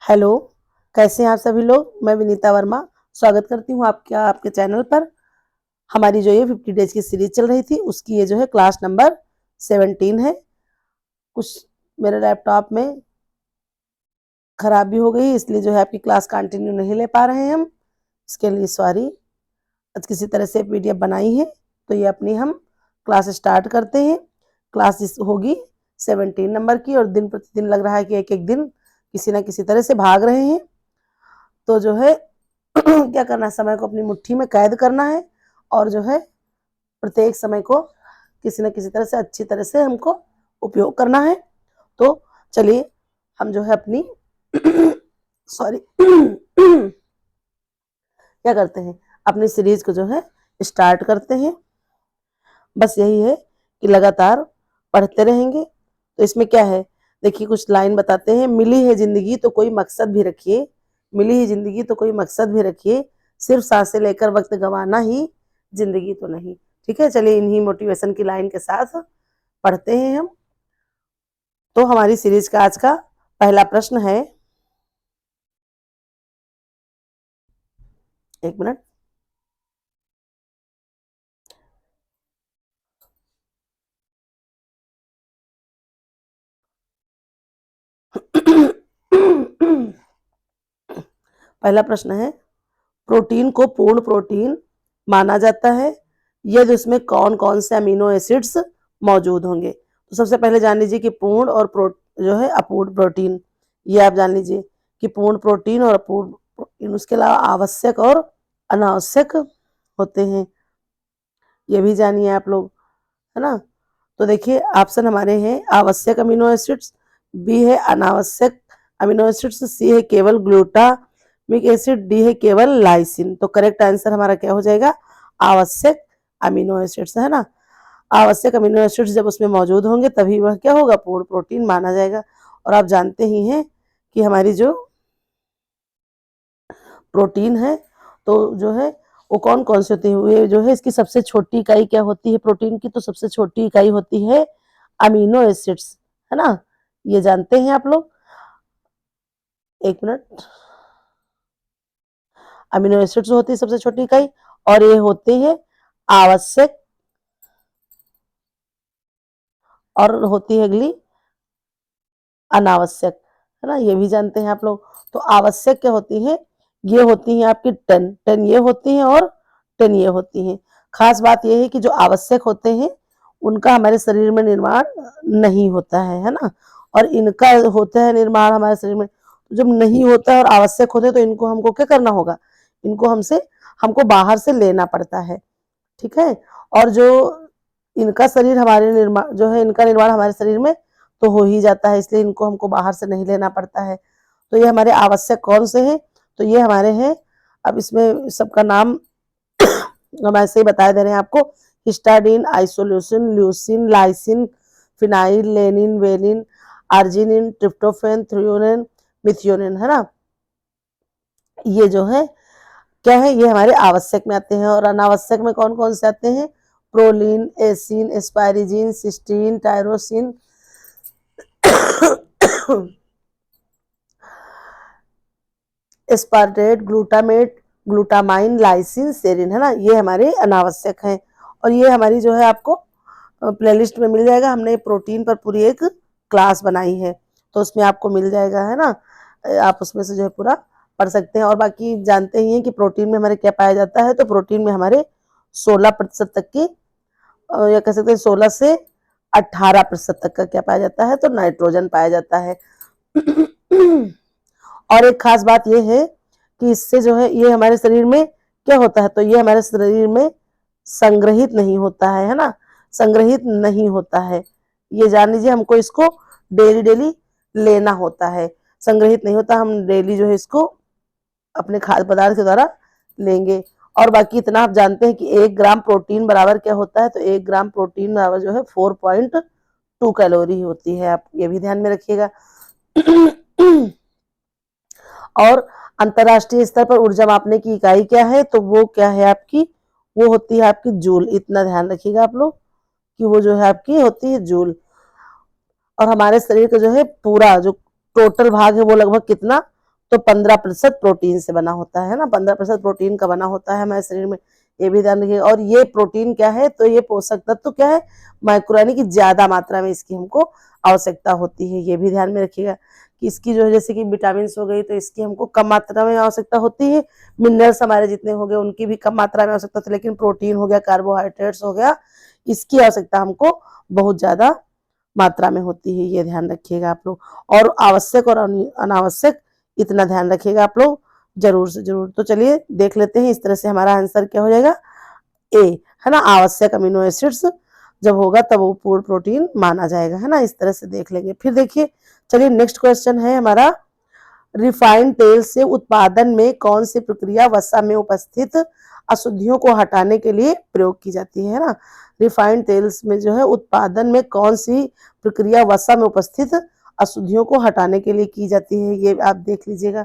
Hello, कैसे हैं आप सभी लोग। मैं विनीता वर्मा स्वागत करती हूँ आपके चैनल पर। हमारी जो ये 50 डेज की सीरीज चल रही थी उसकी ये जो है क्लास नंबर 17 है। कुछ मेरे लैपटॉप में खराबी हो गई, इसलिए जो है आपकी क्लास कंटिन्यू नहीं ले पा रहे हैं हम। इसके लिए सॉरी। आज किसी तरह से पीडीएफ बनाई है तो ये अपनी हम क्लास स्टार्ट करते हैं। क्लास होगी 17 नंबर की और दिन प्रतिदिन लग रहा है कि एक एक दिन किसी ना किसी तरह से भाग रहे हैं। तो जो है क्या करना है, समय को अपनी मुट्ठी में कैद करना है और जो है प्रत्येक समय को किसी न किसी तरह से अच्छी तरह से हमको उपयोग करना है। तो चलिए हम जो है अपनी सॉरी क्या करते हैं, अपनी सीरीज को जो है स्टार्ट करते हैं। बस यही है कि लगातार पढ़ते रहेंगे। तो इसमें क्या है, देखिए कुछ लाइन बताते हैं। मिली है जिंदगी तो कोई मकसद भी रखिए, मिली है जिंदगी तो कोई मकसद भी रखिए, सिर्फ सांसें लेकर वक्त गंवाना ही जिंदगी तो नहीं। ठीक है, चलिए इन्हीं मोटिवेशन की लाइन के साथ पढ़ते हैं हम। तो हमारी सीरीज का आज का पहला प्रश्न है, एक मिनट। पहला प्रश्न है, प्रोटीन को पूर्ण प्रोटीन माना जाता है यदि उसमें कौन कौन से अमीनो एसिड्स मौजूद होंगे। तो सबसे पहले जान लीजिए कि पूर्ण और जो है अपूर्ण प्रोटीन, ये आप जान लीजिए कि पूर्ण प्रोटीन और अपूर्ण प्रोटीन, उसके अलावा आवश्यक और अनावश्यक होते हैं, ये भी जानिए आप लोग, है ना। तो देखिए ऑप्शन हमारे हैं आवश्यक अमीनो एसिड्स, बी है अनावश्यक अमीनो एसिड्स, सी है केवल ग्लूटामिक एसिड, डी है केवल लाइसिन। तो करेक्ट आंसर हमारा क्या हो जाएगा, आवश्यक अमीनो एसिड्स, है ना। आवश्यक अमीनो एसिड्स जब उसमें मौजूद होंगे तभी वह क्या होगा, पूर्ण प्रोटीन माना जाएगा। और आप जानते ही हैं कि हमारी जो प्रोटीन है तो जो है वो कौन कौन से होते हैं, ये जो है इसकी सबसे छोटी इकाई क्या होती है प्रोटीन की, तो सबसे छोटी इकाई होती है अमीनो एसिड्स, है ना। ये जानते हैं आप लोग। एक मिनट। अमीनो एसिड्स होती है सबसे छोटी इकाई और ये होते हैं आवश्यक, और होती है अगली अनावश्यक, है ना, ये भी जानते हैं आप लोग। तो आवश्यक क्या होती है, ये होती है आपकी 10 ये होती हैं और 10 ये होती हैं। खास बात यह है कि जो आवश्यक होते हैं उनका हमारे शरीर में निर्माण नहीं होता है ना, और इनका होता है निर्माण हमारे शरीर में। तो जब नहीं होता है और आवश्यक होते हैं तो इनको हमको क्या करना होगा, इनको हमको बाहर से लेना पड़ता है। ठीक है, और जो इनका शरीर हमारे निर्माण जो है, इनका निर्माण हमारे शरीर में तो हो ही जाता है, इसलिए इनको हमको बाहर से नहीं लेना पड़ता है। तो ये हमारे आवश्यक कौन से हैं, तो ये हमारे हैं, अब इसमें सबका नाम हम ऐसे ही बता दे रहे हैं आपको। हिस्टाडीन, isoleucine, leucine, lysine, phenyl, Lenin, valine, arginine, tryptophan, threonine, methionine, है ना। ये जो है क्या है, ये हमारे आवश्यक में आते हैं। और अनावश्यक में कौन कौन से आते हैं, प्रोलीन, एसिन, asparagine, cysteine, tyrosine, aspartate, glutamate, glutamine, lysine, serine, है ना, ये हमारे अनावश्यक हैं। और ये हमारी जो है आपको प्लेलिस्ट में मिल जाएगा, हमने प्रोटीन पर पूरी एक क्लास बनाई है तो उसमें आपको मिल जाएगा, है ना। आप उसमें से जो है पूरा पढ़ सकते हैं। और बाकी जानते ही हैं कि प्रोटीन में हमारे क्या पाया जाता है, तो प्रोटीन में हमारे 16% तक की या कह सकते हैं 16 से 18% तक का क्या पाया जाता है, तो नाइट्रोजन पाया जाता है। और एक खास बात यह है कि इससे जो है ये हमारे शरीर में क्या होता है, तो ये हमारे शरीर में संग्रहित नहीं होता है ना, संग्रहित नहीं होता है। ये जान लीजिए, हमको इसको डेली डेली लेना होता है, संग्रहित नहीं होता, हम डेली जो है इसको अपने खाद्य पदार्थ के द्वारा लेंगे। और बाकी इतना आप जानते हैं कि 1 ग्राम प्रोटीन बराबर क्या होता है, तो 1 ग्राम प्रोटीन बराबर जो है 4.2 कैलोरी होती है, आप ये भी ध्यान में रखिएगा। और अंतरराष्ट्रीय स्तर पर ऊर्जा मापने की इकाई क्या है, तो वो क्या है आपकी, वो होती है आपकी जूल। इतना ध्यान रखिएगा आप लोग कि वो जो है आपकी होती है जूल। और हमारे शरीर का जो है पूरा जो टोटल भाग है वो लगभग कितना तो 15% प्रोटीन से बना होता है ना, 15% प्रोटीन का बना होता है हमारे शरीर में, ये भी ध्यान रखिएगा। और ये प्रोटीन क्या है, तो ये पोषक तत्व क्या है, माइक्रो, यानी कि ज्यादा मात्रा में इसकी हमको आवश्यकता होती है, ये भी ध्यान में रखिएगा कि इसकी जो है जैसे कि विटामिन हो गई तो इसकी हमको कम मात्रा में आवश्यकता होती है, मिनरल्स हमारे जितने हो गए उनकी भी कम मात्रा में आवश्यकता होती है, लेकिन प्रोटीन हो गया, कार्बोहाइड्रेट्स हो गया, इसकी आवश्यकता हमको बहुत ज्यादा मात्रा में होती है, ये ध्यान रखिएगा आप लोग। और आवश्यक और अनावश्यक इतना ध्यान रखिएगा आप लोग जरूर से जरूर। तो चलिए देख लेते हैं, इस तरह से हमारा आंसर क्या हो जाएगा, ए, है ना, आवश्यक अमीनो एसिड्स जब होगा तब वो पूर्ण प्रोटीन माना जाएगा, है ना, इस तरह से देख लेंगे। फिर देखिए, चलिए नेक्स्ट क्वेश्चन है हमारा, रिफाइंड तेल से उत्पादन में कौन सी प्रक्रिया वसा में उपस्थित अशुद्धियों को हटाने के लिए प्रयोग की जाती है ना। रिफाइंड तेल में जो है उत्पादन में कौन सी प्रक्रिया वसा में उपस्थित अशुद्धियों को हटाने के लिए की जाती है, ये आप देख लीजिएगा।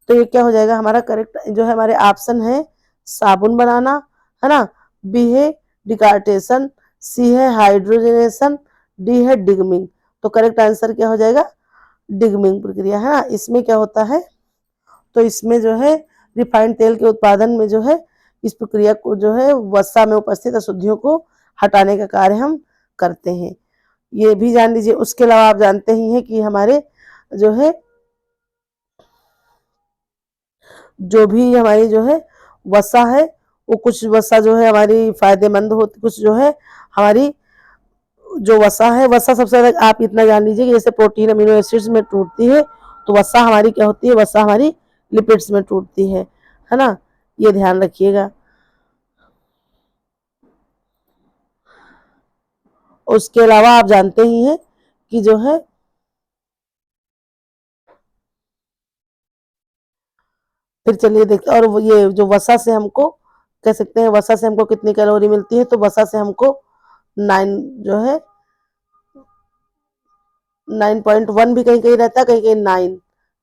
तो ये क्या हो जाएगा हमारा करेक्ट जो है, हमारे ऑप्शन है साबुन बनाना, है ना, बी है डिकार्टेशन, सी है हाइड्रोजनेशन, डी है डिगमिंग। तो करेक्ट आंसर क्या हो जाएगा, डिगमिंग प्रक्रिया, है ना। इसमें क्या होता है, तो इसमें जो है रिफाइंड तेल के उत्पादन में जो है इस प्रक्रिया को जो है वसा में उपस्थित अशुद्धियों को हटाने का कार्य हम करते हैं, ये भी जान लीजिए। उसके अलावा आप जानते ही हैं कि हमारे जो है जो भी हमारी जो है वसा है, वो कुछ वसा जो है हमारी फायदेमंद होती, कुछ जो है हमारी जो वसा है, वसा सबसे ज्यादा आप इतना जान लीजिए कि जैसे प्रोटीन अमीनो एसिड्स में टूटती है, तो वसा हमारी क्या होती है, वसा हमारी लिपिड्स में टूटती है ना, ये ध्यान रखिएगा। उसके अलावा आप जानते ही हैं कि जो है फिर चलिए देखते, और ये जो वसा से हमको कह सकते हैं, वसा से हमको कितनी कैलोरी मिलती है, तो वसा से हमको 9 जो है 9.1 भी कहीं कहीं रहता है, कहीं कहीं 9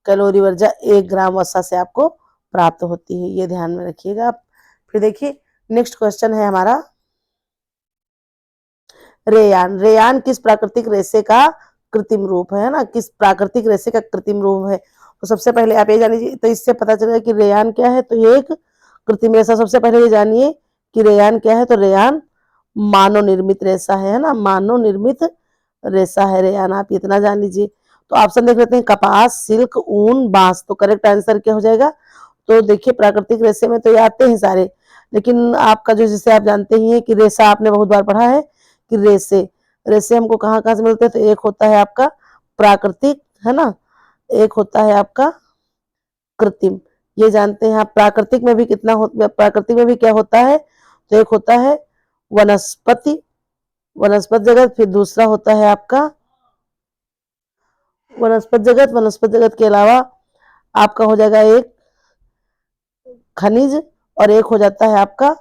कैलोरी वर्जा 1 ग्राम वसा से आपको प्राप्त होती है, ये ध्यान में रखिएगा आप। फिर देखिए नेक्स्ट क्वेश्चन है हमारा, रेयान। रेयान किस प्राकृतिक रेशे का कृत्रिम रूप है ना, किस प्राकृतिक रेशे का कृत्रिम रूप है। तो सबसे पहले आप ये जानिए, तो इससे पता चलेगा कि रेयान क्या है, तो ये एक कृत्रिम रेशा। सबसे पहले ये जानिए कि रेयान क्या है, तो रेयान मानव निर्मित रेशा है ना, मानव निर्मित रेशा है रेयान, आप इतना जान लीजिए। तो ऑप्शन देख लेते हैं, कपास, सिल्क, ऊन, बांस। तो करेक्ट आंसर क्या हो जाएगा, तो देखिए प्राकृतिक रेशे में तो ये आते हैं सारे, लेकिन आपका जो, जिसे आप जानते ही हैं कि रेशा आपने बहुत बार पढ़ा है कि रेशे, रेशे हमको कहाँ कहाँ से मिलते हैं, तो एक होता है आपका प्राकृतिक, है ना, एक होता है आपका कृत्रिम, ये जानते हैं आप। प्राकृतिक में भी कितना प्राकृतिक में भी क्या होता है, तो एक होता है वनस्पति, वनस्पति जगत, फिर दूसरा होता है आपका वनस्पति जगत, वनस्पति जगत के अलावा आपका हो जाएगा एक खनिज, और एक हो जाता है आपका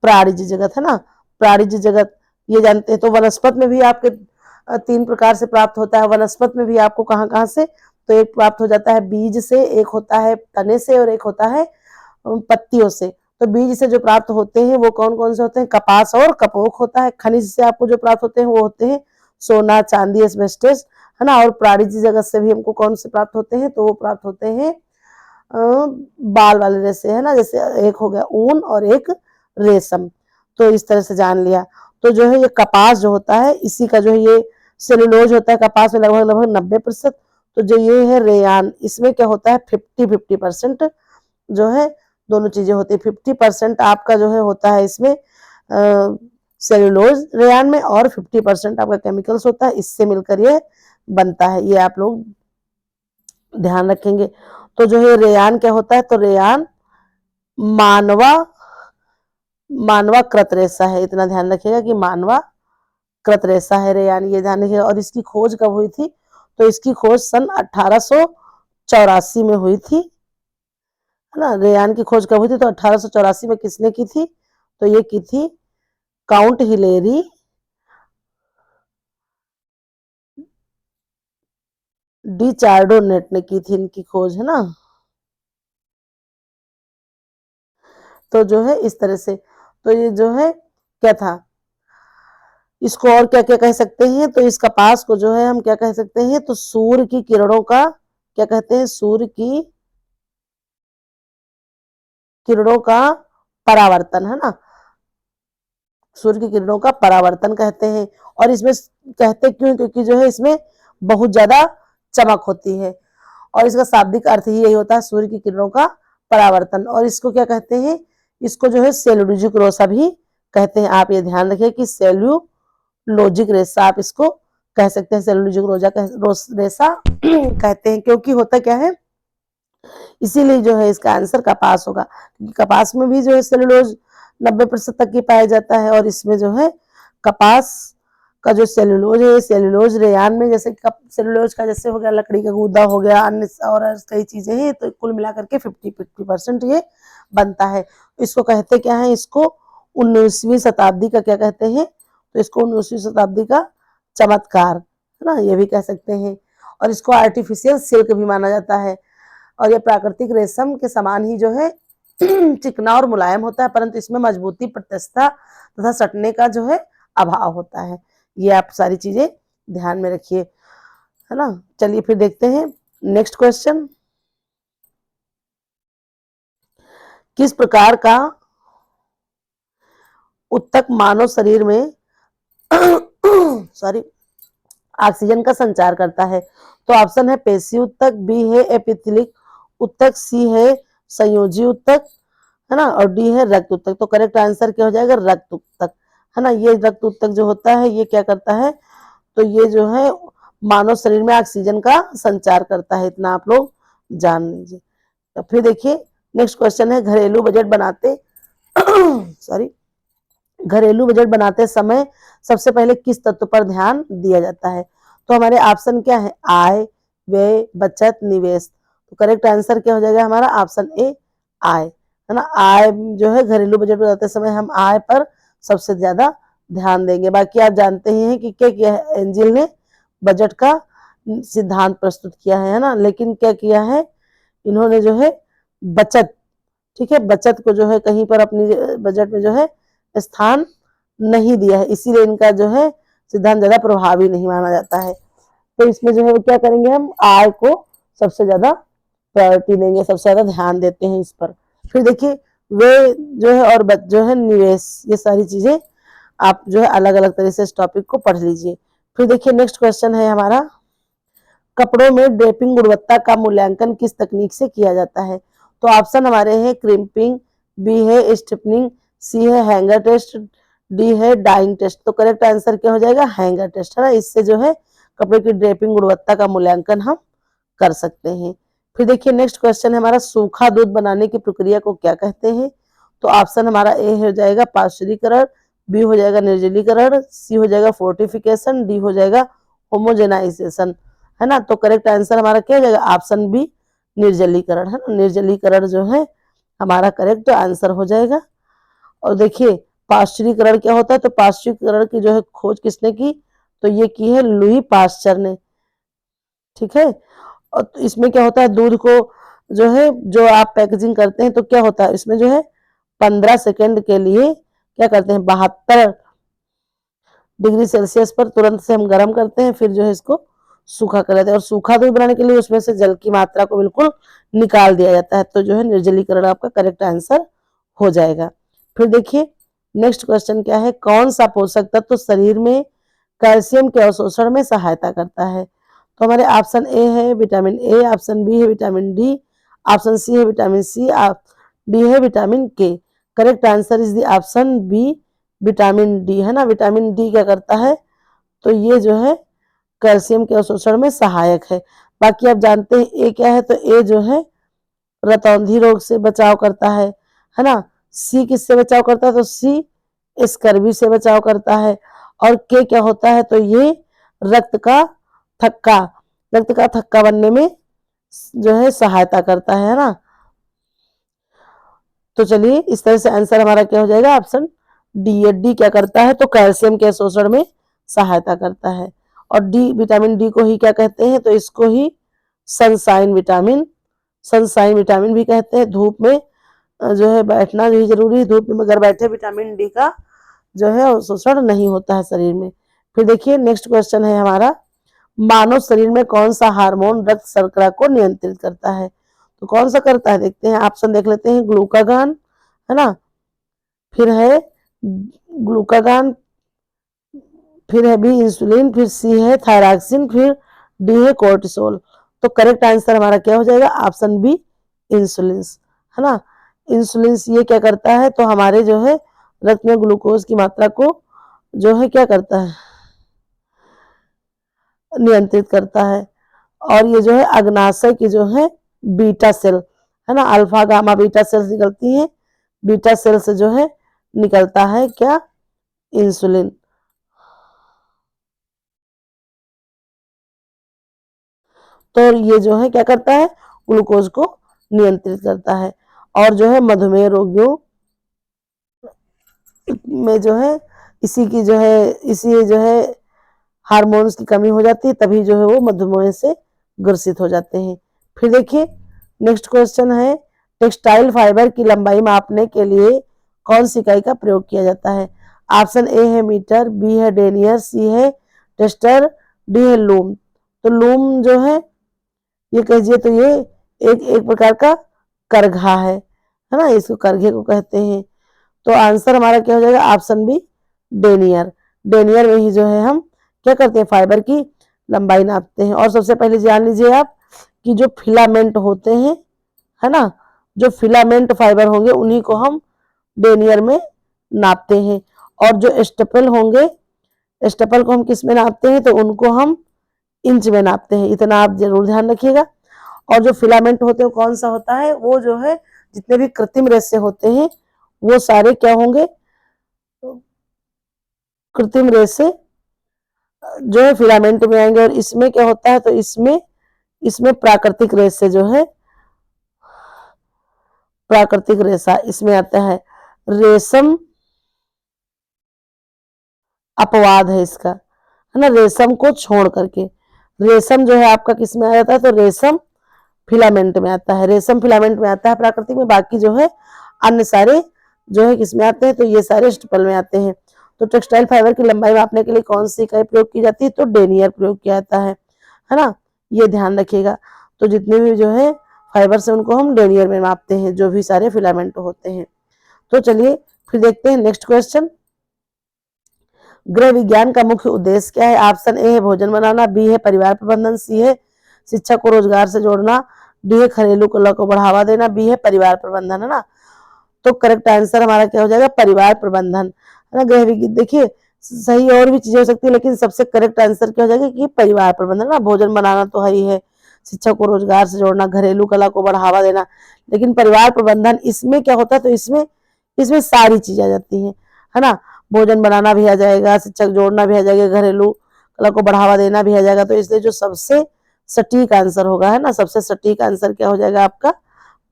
प्राणिज जगत, है ना, प्राणिज जगत, ये जानते हैं। तो वनस्पति में भी आपके 3 प्रकार से प्राप्त होता है, वनस्पति में भी आपको कहाँ कहाँ से, तो एक प्राप्त हो जाता है बीज से, एक होता है तने से, और एक होता है पत्तियों से। तो बीज से जो प्राप्त होते हैं वो कौन कौन से होते हैं, कपास और कपोक होता है। खनिज से आपको जो प्राप्त होते हैं वो होते हैं सोना, चांदी, एस्बेस्टस, है ना। और प्राणिज जगत से भी हमको कौन से प्राप्त होते हैं, तो वो प्राप्त होते हैं बाल वाले रेशे, है ना, जैसे एक हो गया ऊन और एक रेशम। तो इस तरह से जान लिया। तो जो है ये कपास जो होता है, इसी का जो है ये सेलुलोज होता है कपास में, लगभग लगभग 90%। तो जो ये है रेयान, इसमें क्या होता है 50-50% जो है दोनों चीजें होती है। 50% आपका जो है होता है इसमें सेलुलोज रेयान में, और 50% आपका केमिकल्स होता है, इससे मिलकर ये बनता है, ये आप लोग ध्यान रखेंगे। तो जो है रेयान क्या होता है, तो रेयान मानवा मानवा कृत रेशा है, इतना ध्यान रखिएगा कि मानवा कृत रेशा है रेयान, ये ध्यान रखिएगा। और इसकी खोज कब हुई थी, तो इसकी खोज सन 1884 में हुई थी, है ना। रेयान की खोज कब हुई थी, तो 1884 में किसने की थी, तो ये की थी काउंट हिलेरी डी चार्डोनेट ने की थी इनकी खोज, है ना। तो जो है इस तरह से, तो ये जो है क्या था, इसको और क्या क्या कह सकते हैं, तो इस कपास को जो है हम क्या कह सकते हैं, तो सूर्य की किरणों का क्या कहते हैं, सूर्य की किरणों का परावर्तन, है ना, सूर्य की किरणों का परावर्तन कहते हैं। और इसमें कहते क्यों, क्योंकि जो है इसमें बहुत ज्यादा चमक होती है, और इसका शाब्दिक अर्थ ही यही होता है, सूर्य की किरणों का परावर्तन। और इसको क्या कहते हैं, इसको जो है सेल्यूलोजिक रेसा भी कहते हैं। आप ये ध्यान रखिए कि सेल्यूलोजिक रेसा आप इसको कह सकते हैं, सेल्यूलोजिक रेसा कहते हैं, क्योंकि होता क्या है, इसीलिए जो है इसका आंसर कपास होगा, क्योंकि कपास में भी जो है सेल्यूलोज 90% तक ही पाया जाता है, और इसमें जो है कपास का जो सेल्यूलोज है, सेल्यूलोज रेयान में, जैसे सेल्यूलोज का जैसे हो गया लकड़ी का गूदा हो गया, अन्य और कई चीजें हैं, तो कुल मिलाकर के 50% ये बनता है। इसको कहते क्या है, इसको 19वीं शताब्दी का क्या कहते हैं, तो इसको 19वीं शताब्दी का चमत्कार, है ना, ये भी कह सकते हैं। और इसको आर्टिफिशियल सिल्क भी माना जाता है। और ये प्राकृतिक रेशम के समान ही जो है चिकना और मुलायम होता है, परंतु इसमें मजबूती, प्रत्यक्षता तथा सटने का जो है अभाव होता है। ये आप सारी चीजें ध्यान में रखिए, है ना। चलिए फिर देखते हैं नेक्स्ट क्वेश्चन। किस प्रकार का उत्तक मानव शरीर में सॉरी ऑक्सीजन का संचार करता है? तो ऑप्शन है पेशी उत्तक, बी है एपिथेलिक उत्तक, सी है संयोजी उत्तक, है ना, और डी है रक्त उत्तक। तो करेक्ट आंसर क्या हो जाएगा, रक्त उत्तक, है ना। ये रक्त उत्तक जो होता है ये क्या करता है, तो ये जो है मानव शरीर में ऑक्सीजन का संचार करता है, इतना आप लोग जान लीजिए। तो फिर देखिए नेक्स्ट क्वेश्चन है, घरेलू बजट बनाते सॉरी घरेलू बजट बनाते समय सबसे पहले किस तत्व पर ध्यान दिया जाता है? तो हमारे ऑप्शन क्या है, आय, व्यय, बचत, निवेश। तो करेक्ट आंसर क्या हो जाएगा हमारा, ऑप्शन ए आय, है ना। आय जो है घरेलू बजट बनाते समय हम आय पर सबसे ज्यादा ध्यान देंगे। बाकी आप जानते ही हैं कि क्या किया है, एंजिल ने बजट का सिद्धांत प्रस्तुत किया है ना, लेकिन क्या किया है इन्होंने जो है बचत, ठीक है, बचत को जो है कहीं पर अपनी बजट में जो है स्थान नहीं दिया है, इसीलिए इनका जो है सिद्धांत ज्यादा प्रभावी नहीं माना जाता है। तो इसमें जो है क्या करेंगे, हम आय को सबसे ज्यादा प्रायोरिटी देंगे, सबसे ज्यादा ध्यान देते हैं इस पर। फिर देखिए वे जो है और जो है निवेश, ये सारी चीजें आप जो है अलग अलग तरह से इस टॉपिक को पढ़ लीजिए। फिर देखिए नेक्स्ट क्वेश्चन है हमारा, कपड़ों में ड्रेपिंग गुणवत्ता का मूल्यांकन किस तकनीक से किया जाता है? तो ऑप्शन हमारे हैं क्रिम्पिंग, बी है स्टिफनिंग, सी है हैंगर टेस्ट, डी है डाइंग टेस्ट। तो करेक्ट आंसर क्या हो जाएगा, हैंगर टेस्ट, है ना। इससे जो है कपड़े की ड्रेपिंग गुणवत्ता का मूल्यांकन हम कर सकते हैं। फिर देखिए नेक्स्ट क्वेश्चन है हमारा, सूखा दूध बनाने की प्रक्रिया को क्या कहते हैं? तो ऑप्शन हमारा ए हो जाएगा पाश्चुरीकरण, बी हो जाएगा निर्जलीकरण, सी हो जाएगा फोर्टिफिकेशन, डी हो जाएगा होमोजेनाइजेशन, है ना। तो करेक्ट आंसर हमारा क्या हो जाएगा, ऑप्शन बी निर्जलीकरण, है ना। निर्जलीकरण जो है हमारा करेक्ट आंसर हो जाएगा। और देखिए पाश्चुरीकरण क्या होता है, तो पाश्चुरीकरण की जो है खोज किसने की, तो ये की है लुई पाश्चर ने, ठीक है। और तो इसमें क्या होता है, दूध को जो है जो आप पैकेजिंग करते हैं तो क्या होता है, इसमें जो है 15 सेकेंड के लिए क्या करते हैं, 72 डिग्री सेल्सियस पर तुरंत से हम गर्म करते हैं, फिर जो है इसको सूखा कर लेते हैं। और सूखा दूध बनाने के लिए उसमें से जल की मात्रा को बिल्कुल निकाल दिया जाता है, तो जो है निर्जलीकरण आपका करेक्ट आंसर हो जाएगा। फिर देखिए नेक्स्ट क्वेश्चन क्या है, कौन सा पोषक तत्व तो शरीर में कैल्शियम के अवशोषण में सहायता करता है? तो हमारे ऑप्शन ए है विटामिन ए, ऑप्शन बी है विटामिन डी, ऑप्शन सी है विटामिन सी, डी है vitamin K. Correct answer is the option B vitamin D, है ना। विटामिन डी क्या करता है, तो ये जो है कैल्शियम के अवशोषण में सहायक है। बाकी आप जानते हैं ए क्या है, तो ए जो है रतौंधी रोग से बचाव करता है ना। सी किससे बचाव करता है, तो सी स्कर्वी से बचाव करता है। और के क्या होता है, तो ये रक्त का थक्का, रक्त का थक्का बनने में जो है सहायता करता है ना। तो चलिए इस तरह से आंसर हमारा क्या हो जाएगा, ऑप्शन डी। डी क्या करता है, तो कैल्शियम के शोषण में सहायता करता है। और डी विटामिन डी को ही क्या कहते हैं, तो इसको ही सनसाइन विटामिन, सनसाइन विटामिन भी कहते हैं। धूप में जो है बैठना भी जरूरी है, धूप में अगर बैठे विटामिन डी का जो है शोषण नहीं होता है शरीर में। फिर देखिए नेक्स्ट क्वेश्चन है हमारा, मानव शरीर में कौन सा हार्मोन रक्त शर्करा को नियंत्रित करता है? तो कौन सा करता है देखते हैं, ऑप्शन देख लेते हैं, ग्लूकागान, है ना, फिर है ग्लूकागान, फिर है बी इंसुलिन, फिर सी है थायरॉक्सिन, फिर डी है कोर्टिसोल। तो करेक्ट आंसर हमारा क्या हो जाएगा, ऑप्शन बी इंसुलिन, है ना। इंसुलिन ये क्या करता है, तो हमारे जो है रक्त में ग्लूकोज की मात्रा को जो है क्या करता है, नियंत्रित करता है। और ये जो है अग्नाशय की जो है बीटा सेल, है ना, अल्फा गामा बीटा सेल्स निकलती हैं, बीटा सेल से जो है निकलता है क्या, इंसुलिन। तो ये जो है क्या करता है, ग्लूकोज को नियंत्रित करता है। और जो है मधुमेह रोगियों में जो है इसी जो है हार्मोन्स की कमी हो जाती है, तभी जो है वो मधुमेह से ग्रसित हो जाते हैं। फिर देखिए नेक्स्ट क्वेश्चन है, टेक्सटाइल फाइबर की लंबाई मापने के लिए कौन सी इकाई का प्रयोग किया जाता है। ऑप्शन ए है मीटर, बी है डेनियर, सी है टेस्टर, डी है लूम। तो लूम जो है ये कहिए तो ये एक एक प्रकार का करघा है ना, इसको करघे को कहते हैं। तो आंसर हमारा क्या हो जाएगा, ऑप्शन बी डेनियर। डेनियर में ही जो है हम क्या करते हैं, फाइबर की लंबाई नापते हैं। और सबसे पहले जान लीजिए आप कि जो फिलामेंट होते हैं, है ना, जो फिलामेंट फाइबर होंगे उन्हीं को हम डेनियर में नापते हैं। और जो स्टेपल होंगे, स्टेपल को हम किस में नापते हैं, तो उनको हम इंच में नापते हैं। इतना आप जरूर ध्यान रखिएगा। और जो फिलामेंट होते हैं कौन सा होता है, वो जो है जितने भी कृत्रिम रेशे होते हैं वो सारे क्या होंगे, कृत्रिम रेशे जो है फिलामेंट में आएंगे। और इसमें क्या होता है, तो इसमें प्राकृतिक रेशे जो है, प्राकृतिक रेशा इसमें आता है। रेशम अपवाद है इसका, है ना, रेशम को छोड़ करके। रेशम जो है आपका किस में आ जाता है, तो रेशम फिलामेंट में आता है, रेशम फिलामेंट में आता है प्राकृतिक में। बाकी जो है अन्य सारे जो है किस में आते हैं, तो ये सारे स्टेपल में आते हैं। तो टेक्सटाइल फाइबर की लंबाई मापने के लिए कौन सी इकाई प्रयोग की जाती है, तो डेनियर प्रयोग किया जाता है ना, ये ध्यान रखिएगा। तो जितने भी जो है फाइबर से उनको हम डेनियर में मापते हैं, जो भी सारे फिलामेंट होते हैं। तो चलिए फिर देखते हैं नेक्स्ट क्वेश्चन, गृह विज्ञान का मुख्य उद्देश्य क्या है। ऑप्शन ए है भोजन बनाना, बी है परिवार प्रबंधन, सी है शिक्षा को रोजगार से जोड़ना, डी है घरेलू कला को बढ़ावा देना, बी है परिवार प्रबंधन, है ना। तो करेक्ट आंसर हमारा क्या हो जाएगा, परिवार प्रबंधन, है ना। गृह विज्ञान देखिए सही और भी चीजें हो सकती है, लेकिन सबसे करेक्ट आंसर क्या हो जाएगा कि परिवार प्रबंधन ना। भोजन बनाना तो है ही है, शिक्षा को रोजगार से जोड़ना, घरेलू कला को बढ़ावा देना, लेकिन परिवार प्रबंधन इसमें क्या होता है, तो इसमें इसमें सारी चीजें आ जाती हैं, है ना। भोजन बनाना भी आ जाएगा, शिक्षक जोड़ना भी आ जाएगा, घरेलू कला को बढ़ावा देना भी आ जाएगा। तो इसलिए जो सबसे सटीक आंसर होगा, है ना, सबसे सटीक आंसर क्या हो जाएगा आपका,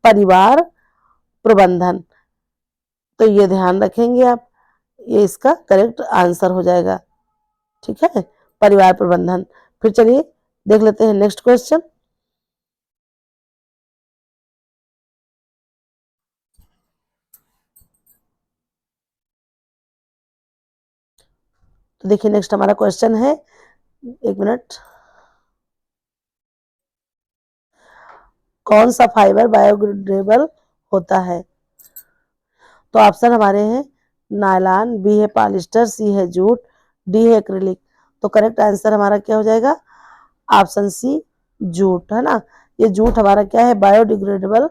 परिवार प्रबंधन। तो ये ध्यान रखेंगे आप, ये इसका करेक्ट आंसर हो जाएगा, ठीक है, परिवार प्रबंधन। फिर चलिए देख लेते हैं नेक्स्ट क्वेश्चन, तो देखिए नेक्स्ट हमारा क्वेश्चन है, एक मिनट, कौन सा फाइबर बायोडिग्रेडेबल होता है। तो ऑप्शन हमारे हैं नायलॉन, बी है पॉलिस्टर, सी है जूट, डी है एक्रिलिक। तो करेक्ट आंसर हमारा क्या हो जाएगा, ऑप्शन सी जूट, है ना। ये जूट हमारा क्या है, बायोडिग्रेडेबल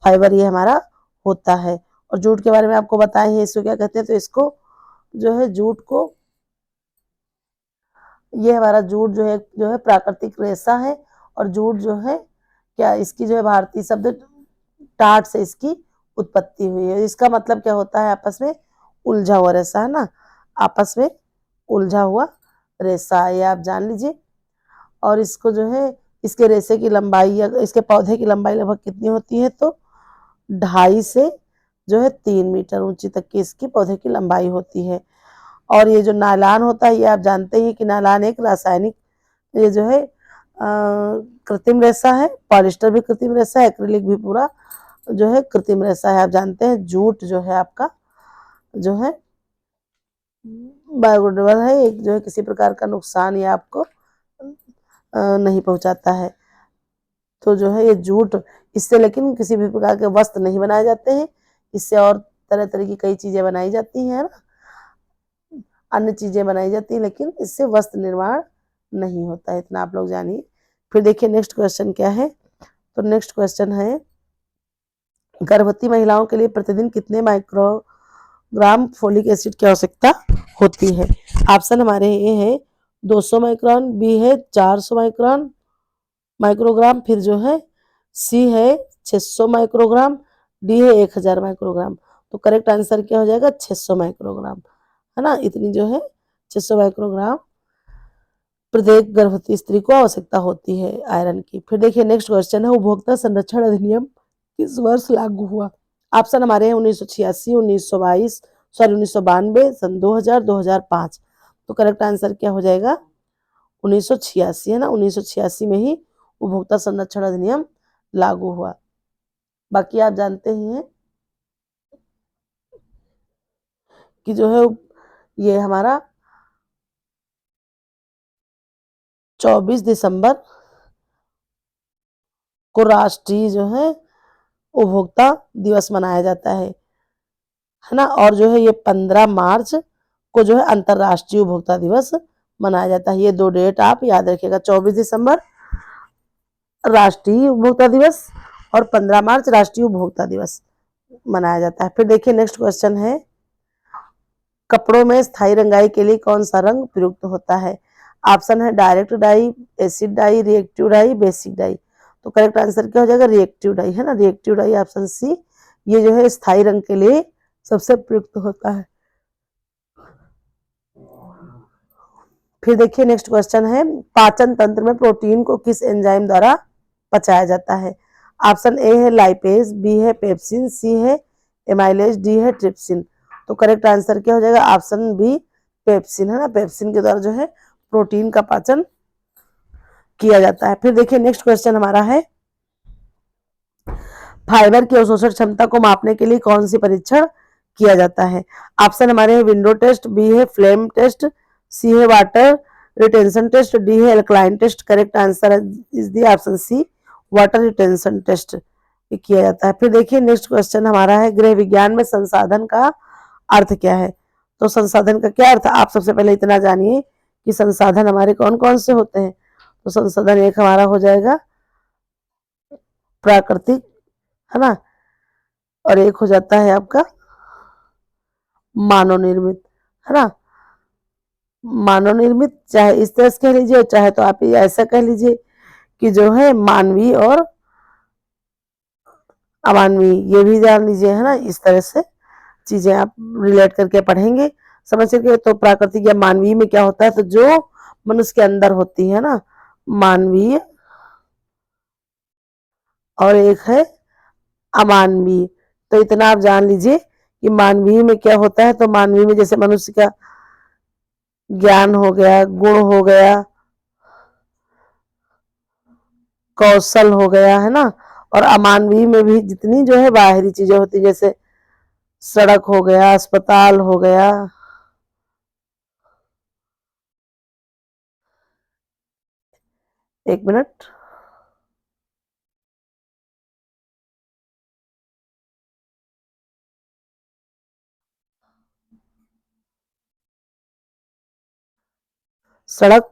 फाइबर ये हमारा होता है। और जूट के बारे में आपको बताए हैं, इसको क्या कहते हैं, तो इसको जो है जूट को, ये हमारा जूट जो है प्राकृतिक रेशा है। और जूट जो है क्या, इसकी जो है भारतीय शब्द टाट से इसकी उत्पत्ति हुई है। इसका मतलब क्या होता है, आपस में उलझा हुआ रेशा, है ना, आपस में उलझा हुआ रेशा, ये आप जान लीजिए। और इसको जो है इसके रेशे की लंबाई या इसके पौधे की लंबाई लगभग कितनी होती है, तो 2.5 से जो है 3 मीटर ऊंची तक की इसकी पौधे की लंबाई होती है। और ये जो नायलॉन होता है, ये आप जानते हैं कि नायलॉन एक रासायनिक, ये जो है कृत्रिम रेशा है। पॉलिस्टर भी कृत्रिम रेशा है, एक्रिलिक भी पूरा जो है कृत्रिम रेशा है। आप जानते हैं जूट जो है आपका जो है बायोडिग्रेडेबल है, एक जो है किसी प्रकार का नुकसान या आपको नहीं पहुंचाता है। तो जो है ये जूट, इससे लेकिन किसी भी प्रकार के वस्त्र नहीं बनाए जाते हैं, इससे और तरह तरह की कई चीजें बनाई जाती हैं, है ना, अन्य चीजें बनाई जाती हैं, लेकिन इससे वस्त्र निर्माण नहीं होता है, इतना आप लोग जानिए। फिर देखिए नेक्स्ट क्वेश्चन क्या है, तो नेक्स्ट क्वेश्चन है गर्भवती महिलाओं के लिए प्रतिदिन कितने माइक्रोग्राम फोलिक एसिड की आवश्यकता होती है। ऑप्शन हमारे ये है 200 माइक्रोन, बी है 400 माइक्रोग्राम, फिर जो है सी है 600 माइक्रोग्राम, डी है 1000 माइक्रोग्राम। तो करेक्ट आंसर क्या हो जाएगा 600 माइक्रोग्राम, है ना, इतनी जो है 600 माइक्रोग्राम प्रत्येक गर्भवती स्त्री को आवश्यकता होती है आयरन की। फिर देखिए नेक्स्ट क्वेश्चन है उपभोक्ता संरक्षण अधिनियम किस वर्ष लागू हुआ। ऑप्शन हमारे हैं 1986, 1922, सॉरी 1992, सन 2000, 2005। तो करेक्ट आंसर क्या हो जाएगा 1986, है ना, 1986 में ही उपभोक्ता संरक्षण अधिनियम लागू हुआ। बाकी आप जानते ही हैं कि जो है ये हमारा 24 दिसंबर को राष्ट्रीय जो है उपभोक्ता दिवस मनाया जाता है ना, और जो है ये 15 मार्च को जो है अंतरराष्ट्रीय उपभोक्ता दिवस मनाया जाता है। ये दो डेट आप याद रखिएगा, 24 दिसंबर राष्ट्रीय उपभोक्ता दिवस और 15 मार्च राष्ट्रीय उपभोक्ता दिवस मनाया जाता है। फिर देखिए नेक्स्ट क्वेश्चन है कपड़ों में स्थायी रंगाई के लिए कौन सा रंग प्रयुक्त होता है। ऑप्शन है direct dye, acid dye, reactive dye, basic dye. तो करेक्ट आंसर क्या हो जाएगा रिएक्टिव डाई, है ना, रिएक्टिव डाई ऑप्शन सी, ये जो है स्थायी रंग के लिए सबसे प्रयुक्त होता है। फिर देखिए नेक्स्ट क्वेश्चन है पाचन तंत्र में प्रोटीन को किस एंजाइम द्वारा पचाया जाता है। ऑप्शन ए है लाइपेज, बी है पेप्सिन, सी है एमाइलेज, डी है ट्रिप्सिन। तो करेक्ट आंसर क्या हो जाएगा ऑप्शन बी पेप्सिन, है ना, पेप्सिन के द्वारा जो है प्रोटीन का पाचन किया जाता है। फिर देखिए नेक्स्ट क्वेश्चन हमारा है फाइबर की अवशोषण क्षमता को मापने के लिए कौन सी परीक्षण किया जाता है। ऑप्शन हमारे हैं विंडो टेस्ट, बी है फ्लेम टेस्ट, सी है वाटर रिटेंशन टेस्ट, डी है alkaline test. Correct answer is the option C water retention test किया जाता है। फिर देखिए नेक्स्ट क्वेश्चन हमारा है गृह विज्ञान में संसाधन का अर्थ क्या है। तो संसाधन का क्या अर्थ है आप सबसे पहले इतना जानिए कि संसाधन हमारे कौन कौन से होते हैं। तो संसाधन एक हमारा हो जाएगा प्राकृतिक, है ना, और एक हो जाता है आपका मानव निर्मित, है ना, मानव निर्मित चाहे इस तरह से कह लीजिए चाहे तो आप ऐसा कह लीजिए कि जो है मानवीय और अमानवीय, ये भी जान लीजिए, है ना, इस तरह से चीजें आप रिलेट करके पढ़ेंगे समझ करके। तो प्राकृतिक या मानवीय में क्या होता है तो जो मनुष्य के अंदर होती है ना मानवीय, और एक है अमानवीय। तो इतना आप जान लीजिए कि मानवीय में क्या होता है तो मानवीय में जैसे मनुष्य का ज्ञान हो गया, गुण हो गया, कौशल हो गया, है ना, और अमानवीय में भी जितनी जो है बाहरी चीजें होती जैसे सड़क हो गया, अस्पताल हो गया, एक मिनट, सड़क,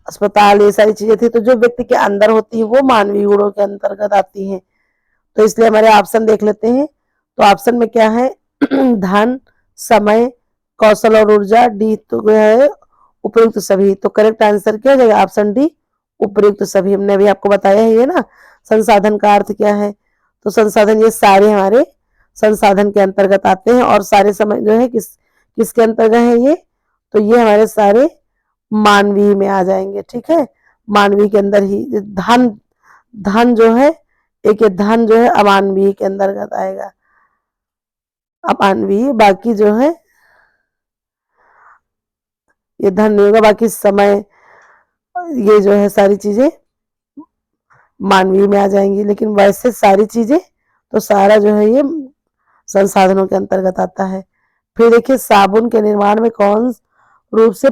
अस्पताल, ये सारी चीजें थी तो जो व्यक्ति के अंदर होती है वो मानवीय गुणों के अंतर्गत आती हैं। तो इसलिए हमारे ऑप्शन देख लेते हैं। तो ऑप्शन में क्या है धन, समय, कौशल और ऊर्जा, डी तो है उपयुक्त सभी। तो करेक्ट आंसर क्या हो जाएगा ऑप्शन डी उपयुक्त सभी। हमने अभी आपको बताया है ये ना संसाधन का अर्थ क्या है। तो संसाधन ये सारे हमारे संसाधन के अंतर्गत आते हैं और सारे समय जो है किसके अंतर्गत है ये तो ये हमारे सारे मानवीय में आ जाएंगे, ठीक है, मानवीय के अंदर ही। धन, धन जो है एक ये धन जो है अमानवीय के अंतर्गत आएगा, अमानवीय, बाकी जो है ये धन नहीं होगा, बाकी समय ये जो है सारी चीजें मानवीय में आ जाएंगी। लेकिन वैसे सारी चीजें तो सारा जो है ये संसाधनों के अंतर्गत आता है। फिर देखिए साबुन के निर्माण में कौन रूप से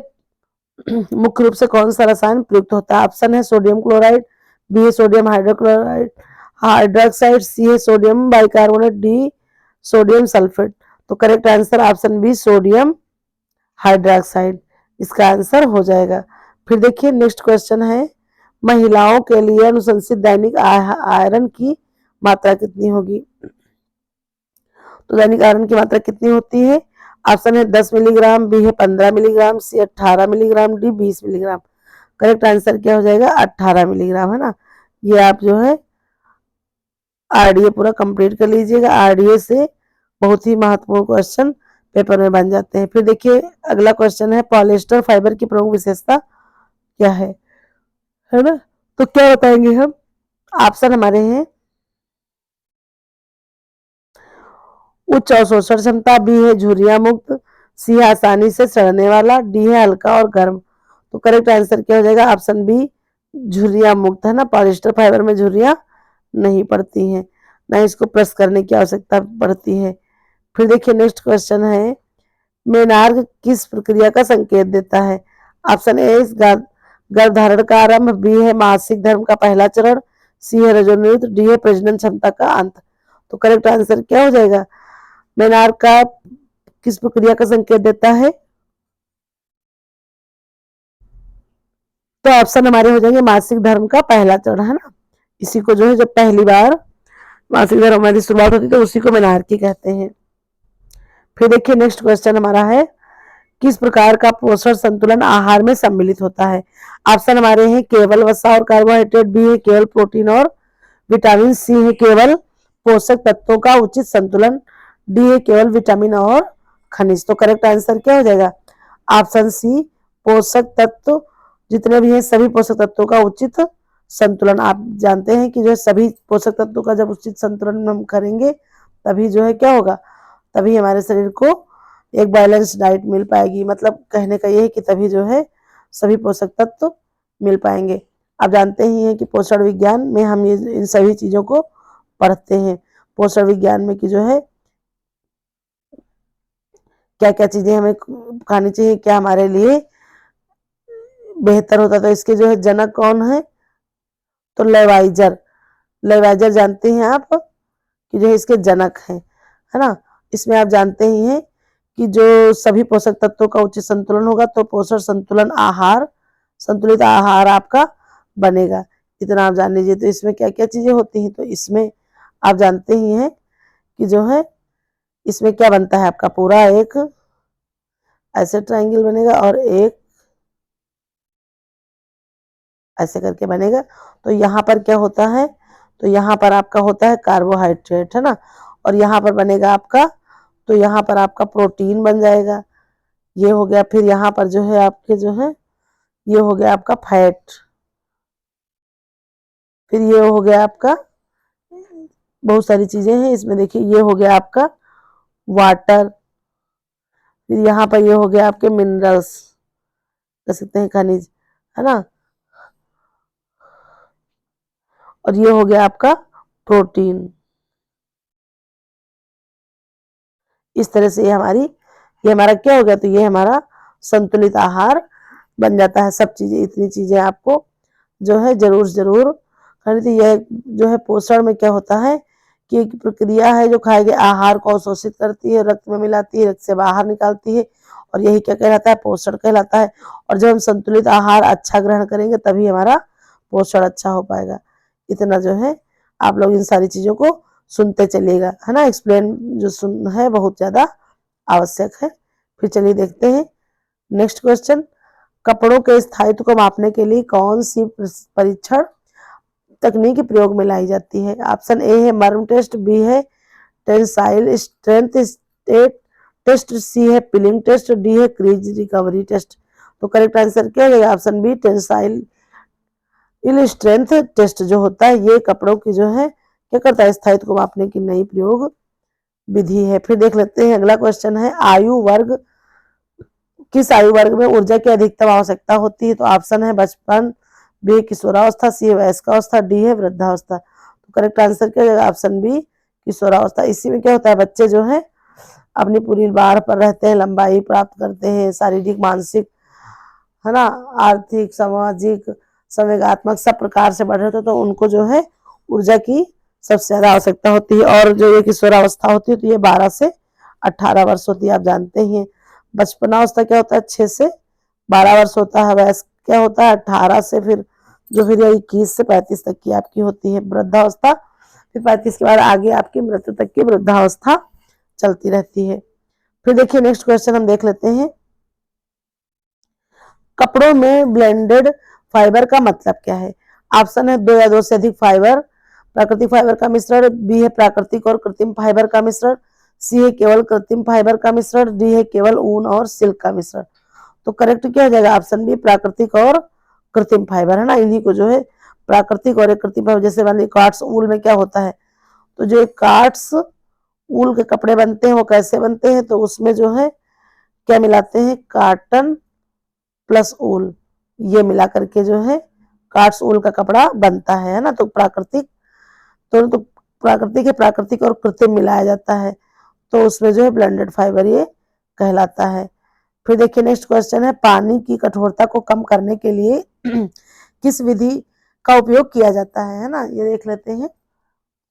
मुख्य रूप से कौन सा रसायन प्रयुक्त होता है। ऑप्शन है सोडियम क्लोराइड, बी है सोडियम हाइड्रोक्लोराइड हाइड्रोक्साइड, सी है sodium bicarbonate, D sodium sulphate. तो correct answer option B sodium hydroxide इसका आंसर हो जाएगा। फिर देखिए नेक्स्ट क्वेश्चन है, महिलाओं के लिए अनुशंसित दैनिक आयरन की मात्रा कितनी होगी? तो दैनिक आयरन की मात्रा कितनी होती है? ऑप्शन है 10 मिलीग्राम, बी है 15 मिलीग्राम, सी 18 milligram, D 20 milligram. Correct answer क्या हो जाएगा? 18 मिलीग्राम, है ना। ये आप जो है आरडीए पूरा कंप्लीट कर लीजिएगा। आरडीए से बहुत ही महत्वपूर्ण क्वेश्चन पेपर में बन जाते हैं। फिर देखिए अगला क्वेश्चन है, पॉलिएस्टर फाइबर की प्रमुख विशेषता क्या है ना। तो क्या बताएंगे हम? ऑप्शन हमारे हैं उच्च अवशोषण क्षमता, बी है झुर्रियां मुक्त, सी है आसानी से सड़ने वाला, डी है हल्का और गर्म। तो करेक्ट आंसर क्या हो जाएगा? ऑप्शन बी झुर्रियां मुक्त, है ना। पॉलिएस्टर फाइबर में झुर्रियां नहीं पड़ती हैं, ना इसको प्रेस करने की आवश्यकता पड़ती है। फिर देखिए नेक्स्ट क्वेश्चन है, मेनार्क किस प्रक्रिया का संकेत देता है? ऑप्शन ए गर्भधारण का आरंभ, बी है मासिक धर्म का पहला चरण, सी है रजोनित, डी है प्रजनन क्षमता का अंत। तो करेक्ट आंसर क्या हो जाएगा? मेनार्क का किस प्रक्रिया का संकेत देता है? तो ऑप्शन हमारे हो जाएंगे मासिक धर्म का पहला चरण, है ना। इसी को जो है जब पहली बार मासिक धर्म हमारी शुरुआत होती है तो उसी को मेनार्की कहते हैं। फिर देखिए नेक्स्ट क्वेश्चन हमारा है, किस प्रकार का पोषण संतुलन आहार में सम्मिलित होता है? ऑप्शन हमारे हैं केवल वसा और कार्बोहाइड्रेट, बी है केवल प्रोटीन और विटामिन, सी है केवल पोषक तत्वों का उचित संतुलन, डी है केवल विटामिन और खनिज। तो करेक्ट आंसर क्या हो जाएगा? ऑप्शन सी पोषक तत्व जितने भी हैं सभी पोषक तत्वों का उचित संतुलन। आप जानते हैं कि जो है सभी पोषक तत्वों का जब उचित संतुलन हम करेंगे तभी जो है क्या होगा? तभी हमारे शरीर को एक बैलेंस डाइट मिल पाएगी। मतलब कहने का ये है कि तभी जो है सभी पोषक तत्व मिल पाएंगे। आप जानते ही हैं कि पोषण विज्ञान में हम ये इन सभी चीजों को पढ़ते हैं। पोषण विज्ञान में कि जो है क्या क्या चीजें हमें खानी चाहिए, क्या हमारे लिए बेहतर होता। तो इसके जो है जनक कौन है? तो लेवाइजर। लेवाइजर जानते हैं आप कि जो है इसके जनक है ना। इसमें आप जानते ही हैं कि जो सभी पोषक तत्वों का उचित संतुलन होगा तो पोषण संतुलन आहार संतुलित आहार आपका बनेगा। इतना आप जान लीजिए। तो इसमें क्या क्या चीजें होती हैं? तो इसमें आप जानते ही हैं कि जो है इसमें क्या बनता है आपका पूरा एक ऐसे ट्रायंगल बनेगा और एक ऐसे करके बनेगा। तो यहाँ पर क्या होता है? तो यहाँ पर आपका होता है कार्बोहाइड्रेट, है ना। और यहाँ पर बनेगा आपका, तो यहाँ पर आपका प्रोटीन बन जाएगा। ये हो गया। फिर यहाँ पर जो है आपके जो है ये हो गया आपका फैट। फिर ये हो गया आपका बहुत सारी चीजें हैं इसमें। देखिए ये हो गया आपका वाटर। फिर यहाँ पर ये हो गया आपके मिनरल्स, कह सकते हैं खनिज, है ना। और ये हो गया आपका प्रोटीन। इस तरह से ये हमारा क्या हो गया? तो ये हमारा संतुलित आहार बन जाता है। सब चीजें इतनी चीजें आपको जो है जरूर करनी थी। यह जो है पोषण में क्या होता है कि एक प्रक्रिया है जो खाए गए आहार को अवशोषित करती है, रक्त में मिलाती है, रक्त से बाहर निकालती है, और यही क्या कहलाता है? पोषण कहलाता है। और जब हम संतुलित आहार अच्छा ग्रहण करेंगे तभी हमारा पोषण अच्छा हो पाएगा। इतना जो है आप लोग इन सारी चीजों को सुनते चलिएगा, है ना। एक्सप्लेन जो सुन है बहुत ज्यादा आवश्यक है। फिर चलिए देखते हैं नेक्स्ट क्वेश्चन, कपड़ों के स्थायित्व को मापने के लिए कौन सी परीक्षण तकनीक प्रयोग में लाई जाती है? ऑप्शन ए है मर्म टेस्ट, बी है टेंसाइल स्ट्रेंथ टेस्ट, सी है पिलिंग टेस्ट, डी है क्रीज रिकवरी टेस्ट। तो करेक्ट आंसर क्या होगा? Option B tensile strength test जो होता है ये कपड़ों की जो है क्या करता है? स्थायित्व को मापने की नई प्रयोग विधि है। फिर देख लेते हैं अगला क्वेश्चन है, किस आयु वर्ग में ऊर्जा की अधिकतम आवश्यकता होती है? तो ऑप्शन है बचपन, बी किशोरावस्था, सी वयस्कावस्था, डी है वृद्धावस्था। तो करेक्ट आंसर क्या होगा? ऑप्शन बी किशोरावस्था। इसी में क्या होता है? बच्चे जो है अपनी पूरी बाढ़ पर रहते हैं, लंबाई प्राप्त करते हैं, शारीरिक मानसिक, है ना, आर्थिक सामाजिक संवेगात्मक सब प्रकार से बढ़ रहे थे, तो उनको जो है ऊर्जा की सबसे ज्यादा आवश्यकता होती है। और जो ये किशोरावस्था होती है तो ये 12 से 18 वर्ष होती है, आप जानते ही हैं। बचपनावस्था क्या होता है, 6 से 12 वर्ष होता है। वयस्क क्या होता है, 18 से फिर जो फिर 21 से 35 तक की आपकी होती है वृद्धावस्था। फिर 35 के बाद आगे आपकी मृत्यु तक की वृद्धावस्था चलती रहती है। फिर देखिए नेक्स्ट क्वेश्चन हम देख लेते हैं, कपड़ों में ब्लेंडेड फाइबर का मतलब क्या है। ऑप्शन है 2 या 2 से अधिक फाइबर, प्राकृतिक फाइबर का मिश्रण, बी है प्राकृतिक और कृत्रिम फाइबर का मिश्रण, सी है केवल कृत्रिम फाइबर का मिश्रण, डी है केवल ऊन और सिल्क का मिश्रण। तो करेक्ट क्या हो जाएगा, ऑप्शन बी प्राकृतिक और कृत्रिम फाइबर, है ना। इन्हीं को जो है प्राकृतिक और कृत्रिम फाइबर, जैसे मान लीजिए कार्ड्स ऊल में क्या होता है, तो जो कार्ड्स ऊल के कपड़े बनते हैं वो कैसे बनते हैं, तो उसमें जो है क्या मिलाते हैं, कॉटन प्लस ऊल, ये मिला करके जो है कार्ड्स ऊल का कपड़ा बनता है ना। तो प्राकृतिक तो प्राकृतिक है, प्राकृतिक और कृत्रिम मिलाया जाता है, तो उसमें जो है ब्लेंडेड फाइबर ये कहलाता है। फिर देखिए नेक्स्ट क्वेश्चन है, पानी की कठोरता को कम करने के लिए किस विधि का उपयोग किया जाता है ना, ये देख लेते हैं।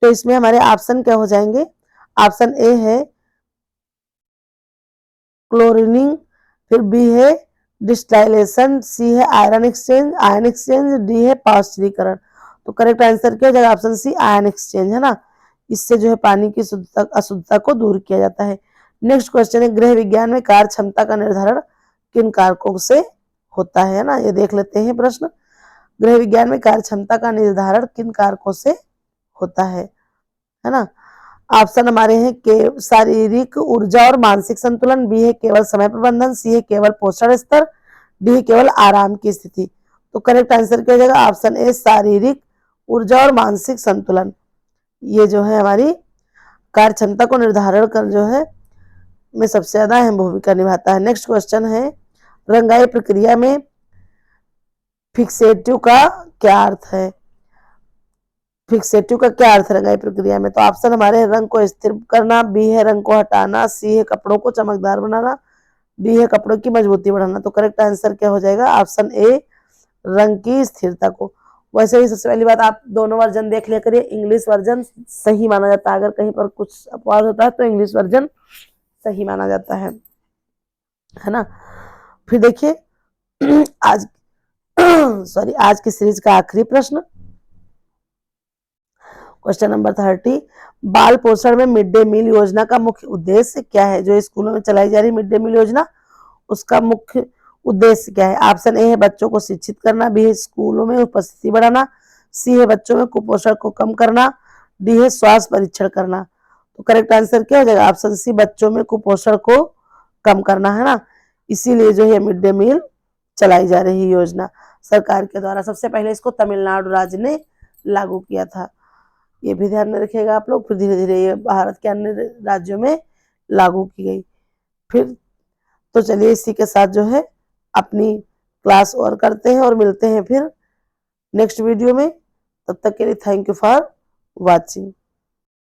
तो इसमें हमारे ऑप्शन क्या हो जाएंगे, ऑप्शन ए है क्लोरीनिंग, फिर बी है डिस्टाइलेशन, सी है आयरन एक्सचेंज, डी है पाश्चुरीकरण। तो करेक्ट आंसर क्या हो जाएगा, ऑप्शन सी आयन एक्सचेंज, है ना। इससे जो है पानी की अशुद्धता को दूर किया जाता है। नेक्स्ट क्वेश्चन है, गृह विज्ञान में कार्य क्षमता का निर्धारण किन कारकों से होता है ना, ये देख लेते हैं प्रश्न। गृह विज्ञान में कार्य क्षमता का निर्धारण किन कारकों से होता है ना। ऑप्शन हमारे हैं के शारीरिक ऊर्जा और मानसिक संतुलन, बी है केवल समय प्रबंधन, सी है केवल पोषण स्तर, डी है केवल आराम की स्थिति। तो करेक्ट आंसर क्या हो जाएगा, ऑप्शन ए शारीरिक ऊर्जा और मानसिक संतुलन, ये जो है हमारी कार्य क्षमता को निर्धारण कर जो है में सबसे ज्यादा अहम भूमिका निभाता है। नेक्स्ट क्वेश्चन है, रंगाई प्रक्रिया में फिक्सेटिव का क्या अर्थ है, फिक्सेटिव का क्या अर्थ है रंगाई प्रक्रिया में। तो ऑप्शन हमारे हैं रंग को स्थिर करना, बी है रंग को हटाना, सी है कपड़ों को चमकदार बनाना, डी है कपड़ों की मजबूती बढ़ाना। तो करेक्ट आंसर क्या हो जाएगा, ऑप्शन ए रंग की स्थिरता को। वैसे ही सबसे पहली बात, आप दोनों वर्जन देख लिया करिए, इंग्लिश वर्जन सही माना जाता है, अगर कहीं पर कुछ अपवाद होता है तो इंग्लिश वर्जन सही माना जाता है ना। फिर देखिए आज आज की सीरीज का आखिरी प्रश्न, क्वेश्चन नंबर 30, बाल पोषण में मिड डे मील योजना का मुख्य उद्देश्य क्या है। जो स्कूलों में चलाई जा रही मिड डे मील योजना, उसका मुख्य उद्देश्य क्या है। ऑप्शन ए है बच्चों को शिक्षित करना, बी है स्कूलों में उपस्थिति बढ़ाना, सी है बच्चों में कुपोषण को कम करना, डी है स्वास्थ्य परीक्षण करना। तो करेक्ट आंसर क्या हो जाएगा, ऑप्शन सी बच्चों में कुपोषण को कम करना, है ना। इसीलिए जो है मिड डे मील चलाई जा रही योजना सरकार के द्वारा। सबसे पहले इसको तमिलनाडु राज्य ने लागू किया था, ये भी ध्यान में रखिएगा आप लोग। फिर धीरे धीरे ये भारत के अन्य राज्यों में लागू की गई। फिर तो चलिए इसी के साथ जो है अपनी क्लास और करते हैं और मिलते हैं फिर नेक्स्ट वीडियो में। तब तक के लिए थैंक यू फॉर वॉचिंग।